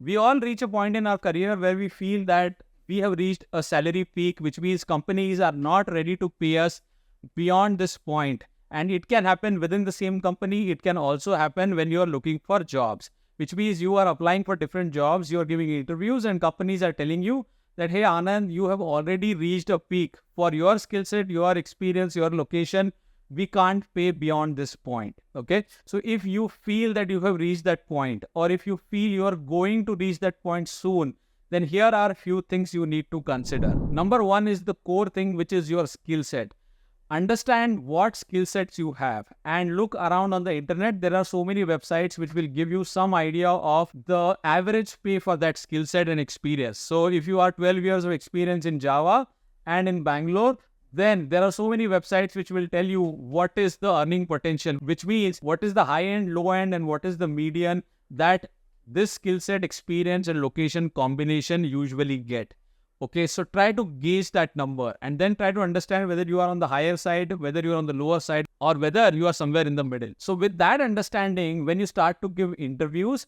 We all reach a point in our career where we feel that we have reached a salary peak, which means companies are not ready to pay us beyond this point. And it can happen within the same company. It can also happen when you are looking for jobs, which means you are applying for different jobs, you are giving interviews, and companies are telling you that, hey, Anand, you have already reached a peak for your skill set, your experience, your location. We can't pay beyond this point. Okay. So if you feel that you have reached that point, or if you feel you are going to reach that point soon, then here are a few things you need to consider. Number one is the core thing, which is your skill set. Understand what skill sets you have and look around on the internet. There are so many websites which will give you some idea of the average pay for that skill set and experience. So if you are 12 years of experience in Java and in Bangalore, then there are so many websites which will tell you what is the earning potential, which means what is the high end, low end, and what is the median that this skill set, experience, and location combination usually get. Okay, so try to gauge that number and then try to understand whether you are on the higher side, whether you are on the lower side, or whether you are somewhere in the middle. So with that understanding, when you start to give interviews,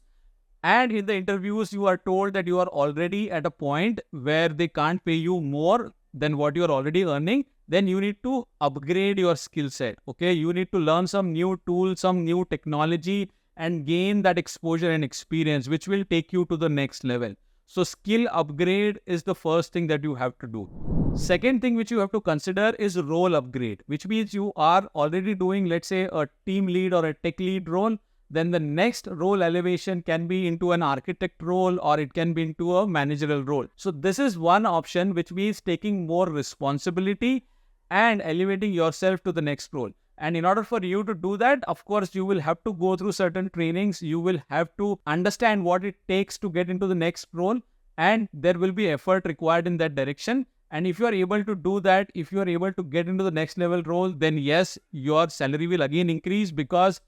and in the interviews you are told that you are already at a point where they can't pay you more than what you are already earning, then you need to upgrade your skill set. Okay, you need to learn some new tools, some new technology, and gain that exposure and experience, which will take you to the next level. So skill upgrade is the first thing that you have to do. Second thing which you have to consider is role upgrade, which means you are already doing, let's say, a team lead or a tech lead role. Then the next role elevation can be into an architect role, or it can be into a managerial role. So this is one option, which means taking more responsibility and elevating yourself to the next role. And in order for you to do that, of course, you will have to go through certain trainings. You will have to understand what it takes to get into the next role, and there will be effort required in that direction. And if you are able to do that, if you are able to get into the next level role, then yes, your salary will again increase, because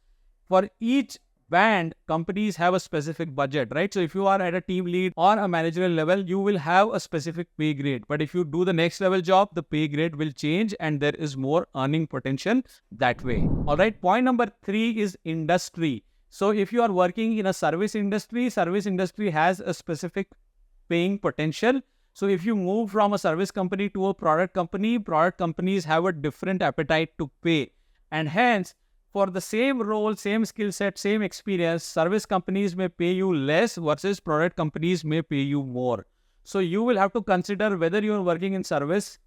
for each band, companies have a specific budget, right? So if you are at a team lead or a managerial level, you will have a specific pay grade. But if you do the next level job, the pay grade will change and there is more earning potential that way. All right. Point number 3 is industry. So if you are working in a service industry has a specific paying potential. So if you move from a service company to a product company, product companies have a different appetite to pay. And hence, for the same role, same skill set, same experience, service companies may pay you less versus product companies may pay you more. So you will have to consider whether you are working in service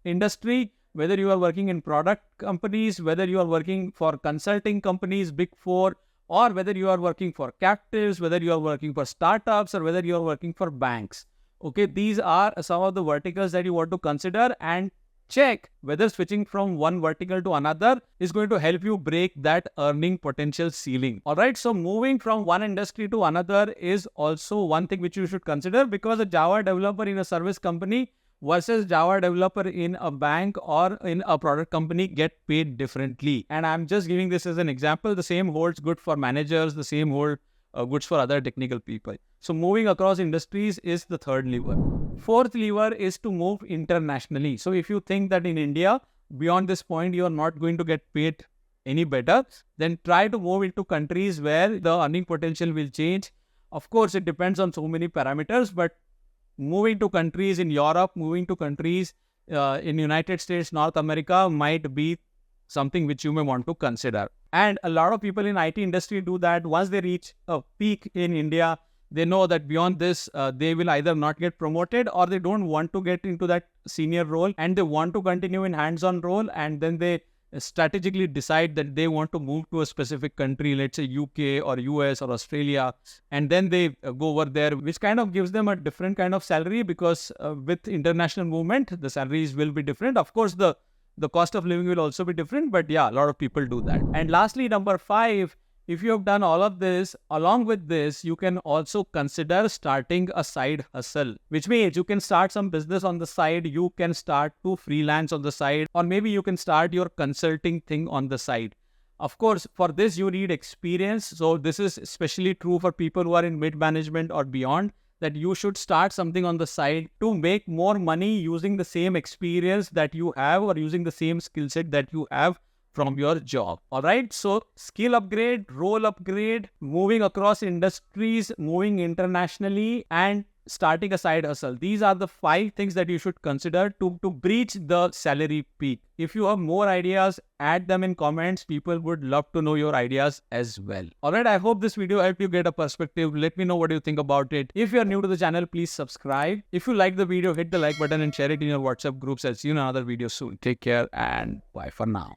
industry, whether you are working in product companies, whether you are working for consulting companies, big four, or whether you are working for captives, whether you are working for startups, or whether you are working for banks. Okay, these are some of the verticals that you want to consider, and check whether switching from one vertical to another is going to help you break that earning potential ceiling. All right. So moving from one industry to another is also one thing which you should consider, because a Java developer in a service company versus Java developer in a bank or in a product company get paid differently. And I'm just giving this as an example. The same holds good for managers. The same holds goods for other technical people. So moving across industries is the third lever. Fourth lever is to move internationally. So if you think that in India, beyond this point, you are not going to get paid any better, then try to move into countries where the earning potential will change. Of course, it depends on so many parameters, but moving to countries in Europe, moving to countries in United States, North America might be something which you may want to consider. And a lot of people in IT industry do that. Once they reach a peak in India, they know that beyond this, they will either not get promoted, or they don't want to get into that senior role and they want to continue in hands-on role. And then they strategically decide that they want to move to a specific country, let's say UK or US or Australia. And then they go over there, which kind of gives them a different kind of salary, because with international movement, the salaries will be different. Of course, the cost of living will also be different, but yeah, a lot of people do that. And lastly, number 5, if you have done all of this, along with this, you can also consider starting a side hustle, which means you can start some business on the side, you can start to freelance on the side, or maybe you can start your consulting thing on the side. Of course, for this, you need experience. So this is especially true for people who are in mid-management or beyond, that you should start something on the side to make more money using the same experience that you have, or using the same skill set that you have from your job. All right. So skill upgrade, role upgrade, moving across industries, moving internationally, and starting a side hustle. These are the 5 things that you should consider to breach the salary peak. If you have more ideas, add them in comments. People would love to know your ideas as well. Alright, I hope this video helped you get a perspective. Let me know what you think about it. If you are new to the channel, please subscribe. If you like the video, hit the like button and share it in your WhatsApp groups. I'll see you in another video soon. Take care and bye for now.